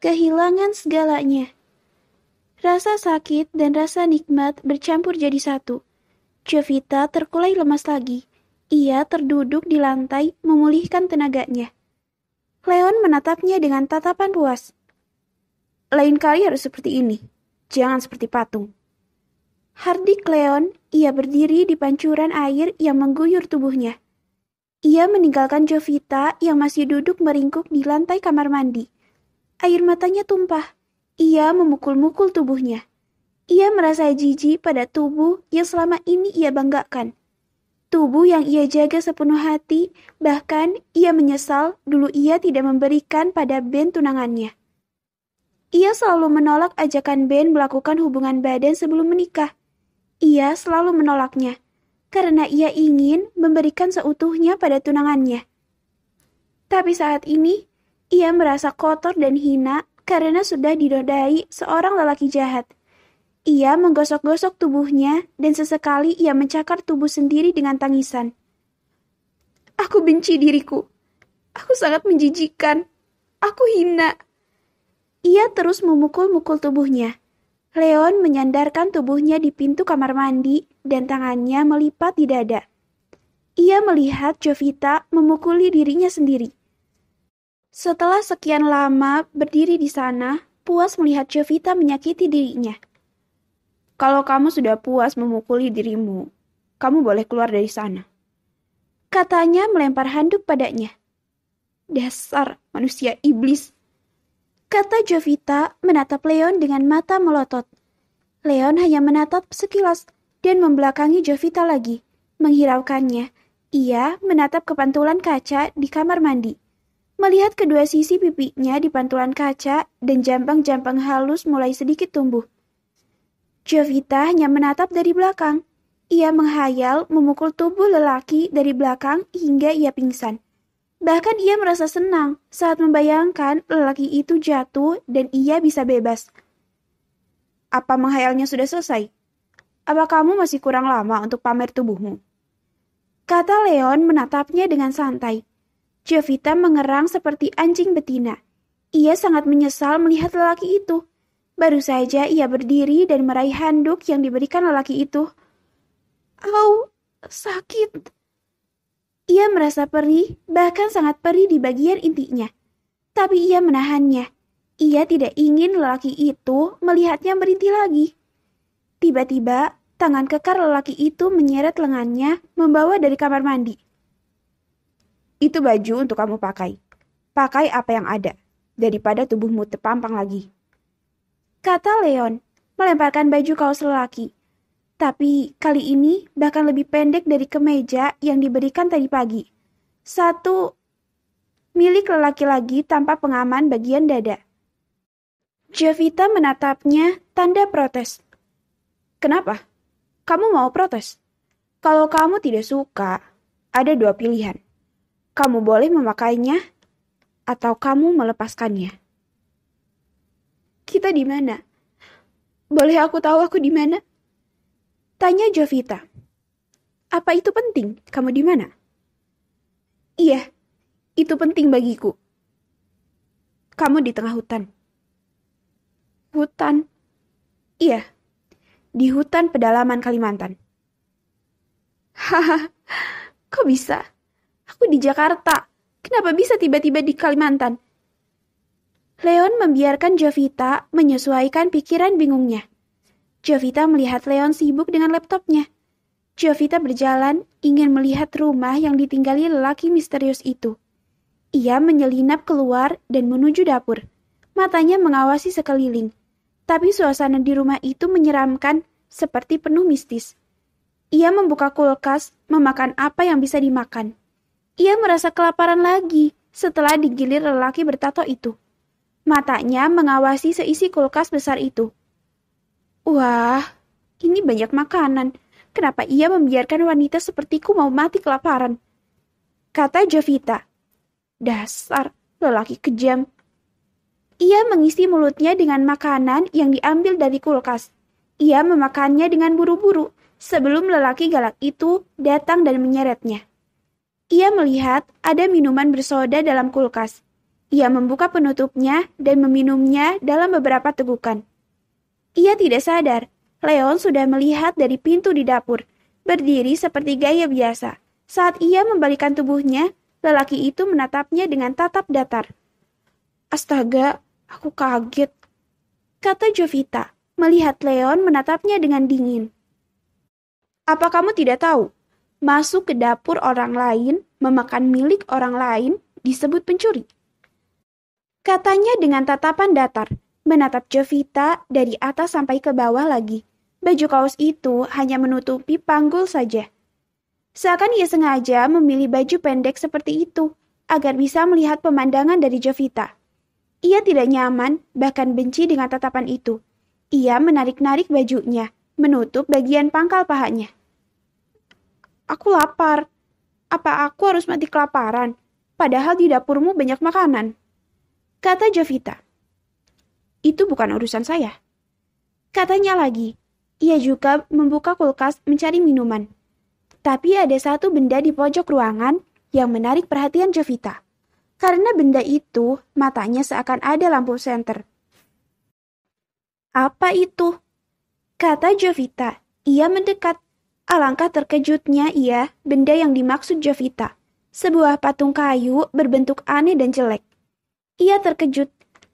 kehilangan segalanya. Rasa sakit dan rasa nikmat bercampur jadi satu. Jovita terkulai lemas lagi. Ia terduduk di lantai memulihkan tenaganya. Leon menatapnya dengan tatapan puas. Lain kali harus seperti ini. Jangan seperti patung. Hardik Leon, ia berdiri di pancuran air yang mengguyur tubuhnya. Ia meninggalkan Jovita yang masih duduk meringkuk di lantai kamar mandi. Air matanya tumpah. Ia memukul-mukul tubuhnya. Ia merasa jijik pada tubuh yang selama ini ia banggakan. Tubuh yang ia jaga sepenuh hati, bahkan ia menyesal dulu ia tidak memberikan pada Ben tunangannya. Ia selalu menolak ajakan Ben melakukan hubungan badan sebelum menikah. Ia selalu menolaknya, karena ia ingin memberikan seutuhnya pada tunangannya. Tapi saat ini, ia merasa kotor dan hina karena sudah dinodai seorang lelaki jahat. Ia menggosok-gosok tubuhnya dan sesekali ia mencakar tubuh sendiri dengan tangisan. Aku benci diriku. Aku sangat menjijikkan. Aku hina. Ia terus memukul-mukul tubuhnya. Leon menyandarkan tubuhnya di pintu kamar mandi dan tangannya melipat di dada. Ia melihat Jovita memukuli dirinya sendiri. Setelah sekian lama berdiri di sana, puas melihat Jovita menyakiti dirinya. Kalau kamu sudah puas memukuli dirimu, kamu boleh keluar dari sana. Katanya melempar handuk padanya. Dasar manusia iblis. Kata Jovita menatap Leon dengan mata melotot. Leon hanya menatap sekilas dan membelakangi Jovita lagi. Menghiraukannya, ia menatap ke pantulan kaca di kamar mandi. Melihat kedua sisi pipinya di pantulan kaca dan jambang-jambang halus mulai sedikit tumbuh. Jovita hanya menatap dari belakang. Ia menghayal memukul tubuh lelaki dari belakang hingga ia pingsan. Bahkan ia merasa senang saat membayangkan lelaki itu jatuh dan ia bisa bebas. Apa menghayalnya sudah selesai? Apa kamu masih kurang lama untuk pamer tubuhmu? Kata Leon menatapnya dengan santai. Jovita mengerang seperti anjing betina. Ia sangat menyesal melihat lelaki itu. Baru saja ia berdiri dan meraih handuk yang diberikan lelaki itu. Au, sakit. Ia merasa perih, bahkan sangat perih di bagian intinya. Tapi ia menahannya. Ia tidak ingin lelaki itu melihatnya merintih lagi. Tiba-tiba, tangan kekar lelaki itu menyeret lengannya, membawa dari kamar mandi. Itu baju untuk kamu pakai. Pakai apa yang ada, daripada tubuhmu terpampang lagi. Kata Leon, melemparkan baju kaos lelaki. Tapi kali ini bahkan lebih pendek dari kemeja yang diberikan tadi pagi. Satu milik lelaki lagi tanpa pengaman bagian dada. Jovita menatapnya tanda protes. Kenapa? Kamu mau protes? Kalau kamu tidak suka, ada dua pilihan. Kamu boleh memakainya, atau kamu melepaskannya. Kita di mana? Boleh aku tahu aku di mana? Tanya Jovita. Apa itu penting? Kamu di mana? Iya, itu penting bagiku. Kamu di tengah hutan. Hutan? Iya, di hutan pedalaman Kalimantan. Haha, kok bisa? Aku di Jakarta. Kenapa bisa tiba-tiba di Kalimantan? Leon membiarkan Jovita menyesuaikan pikiran bingungnya. Jovita melihat Leon sibuk dengan laptopnya. Jovita berjalan ingin melihat rumah yang ditinggali lelaki misterius itu. Ia menyelinap keluar dan menuju dapur. Matanya mengawasi sekeliling. Tapi suasana di rumah itu menyeramkan seperti penuh mistis. Ia membuka kulkas, memakan apa yang bisa dimakan. Ia merasa kelaparan lagi setelah digilir lelaki bertato itu. Matanya mengawasi seisi kulkas besar itu. Wah, ini banyak makanan. Kenapa ia membiarkan wanita sepertiku mau mati kelaparan? Kata Jovita. Dasar lelaki kejam. Ia mengisi mulutnya dengan makanan yang diambil dari kulkas. Ia memakannya dengan buru-buru sebelum lelaki galak itu datang dan menyeretnya. Ia melihat ada minuman bersoda dalam kulkas. Ia membuka penutupnya dan meminumnya dalam beberapa tegukan. Ia tidak sadar, Leon sudah melihat dari pintu di dapur, berdiri seperti gaya biasa. Saat ia membalikkan tubuhnya, lelaki itu menatapnya dengan tatap datar. Astaga, aku kaget, kata Jovita, melihat Leon menatapnya dengan dingin. Apa kamu tidak tahu? Masuk ke dapur orang lain, memakan milik orang lain, disebut pencuri. Katanya dengan tatapan datar, menatap Jovita dari atas sampai ke bawah lagi. Baju kaos itu hanya menutupi panggul saja. Seakan ia sengaja memilih baju pendek seperti itu, agar bisa melihat pemandangan dari Jovita. Ia tidak nyaman, bahkan benci dengan tatapan itu. Ia menarik-narik bajunya, menutup bagian pangkal pahanya. Aku lapar. Apa aku harus mati kelaparan? Padahal di dapurmu banyak makanan. Kata Jovita. Itu bukan urusan saya. Katanya lagi. Ia juga membuka kulkas mencari minuman. Tapi ada satu benda di pojok ruangan yang menarik perhatian Jovita. Karena benda itu matanya seakan ada lampu senter. Apa itu? Kata Jovita. Ia mendekat. Alangkah terkejutnya ia benda yang dimaksud Jovita. Sebuah patung kayu berbentuk aneh dan jelek. Ia terkejut.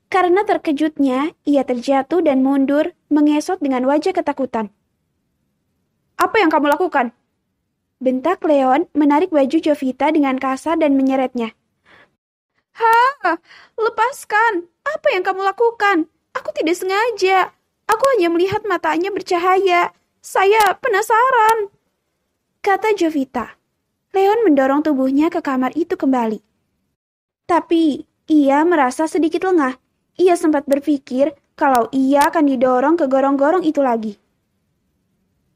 Karena terkejutnya, ia terjatuh dan mundur, mengesot dengan wajah ketakutan. Apa yang kamu lakukan? Bentak Leon menarik baju Jovita dengan kasar dan menyeretnya. Ha, lepaskan. Apa yang kamu lakukan? Aku tidak sengaja. Aku hanya melihat matanya bercahaya. Saya penasaran. Kata Jovita. Leon mendorong tubuhnya ke kamar itu kembali. Tapi ia merasa sedikit lengah. Ia sempat berpikir kalau ia akan didorong ke gorong-gorong itu lagi.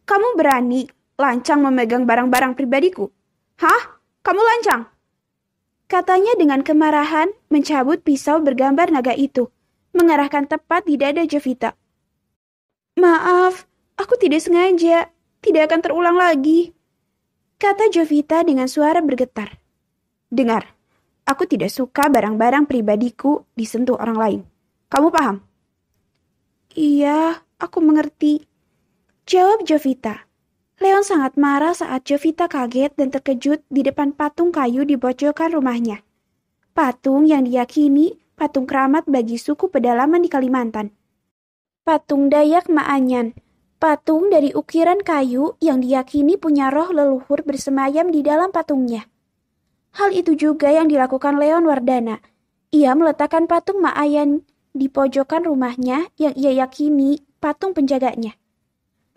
Kamu berani lancang memegang barang-barang pribadiku? Hah? Kamu lancang? Katanya dengan kemarahan mencabut pisau bergambar naga itu, mengarahkan tepat di dada Jovita. Maaf, aku tidak sengaja. Tidak akan terulang lagi. Kata Jovita dengan suara bergetar. Dengar, aku tidak suka barang-barang pribadiku disentuh orang lain. Kamu paham? Iya, aku mengerti. Jawab Jovita. Leon sangat marah saat Jovita kaget dan terkejut di depan patung kayu di pojokan rumahnya. Patung yang diyakini patung keramat bagi suku pedalaman di Kalimantan. Patung Dayak Maanyan. Patung dari ukiran kayu yang diyakini punya roh leluhur bersemayam di dalam patungnya. Hal itu juga yang dilakukan Leon Wardana. Ia meletakkan patung Maayan di pojokan rumahnya yang ia yakini patung penjaganya.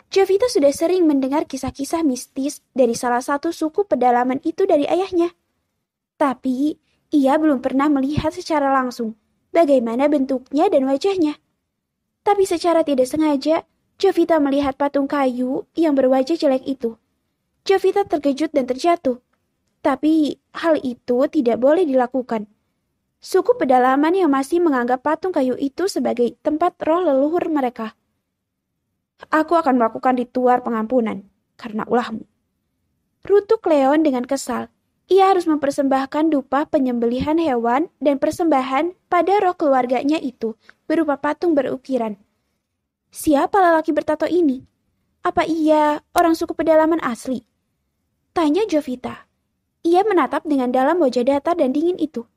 Jovita sudah sering mendengar kisah-kisah mistis dari salah satu suku pedalaman itu dari ayahnya. Tapi ia belum pernah melihat secara langsung bagaimana bentuknya dan wajahnya. Tapi secara tidak sengaja, Jovita melihat patung kayu yang berwajah jelek itu. Jovita terkejut dan terjatuh. Tapi hal itu tidak boleh dilakukan. Suku pedalaman yang masih menganggap patung kayu itu sebagai tempat roh leluhur mereka. Aku akan melakukan ritual pengampunan karena ulahmu. Rutuk Leon dengan kesal. Ia harus mempersembahkan dupa penyembelihan hewan dan persembahan pada roh keluarganya itu berupa patung berukiran. Siapa lelaki bertato ini? Apa ia orang suku pedalaman asli? Tanya Jovita. Ia menatap dengan dalam wajah datar dan dingin itu.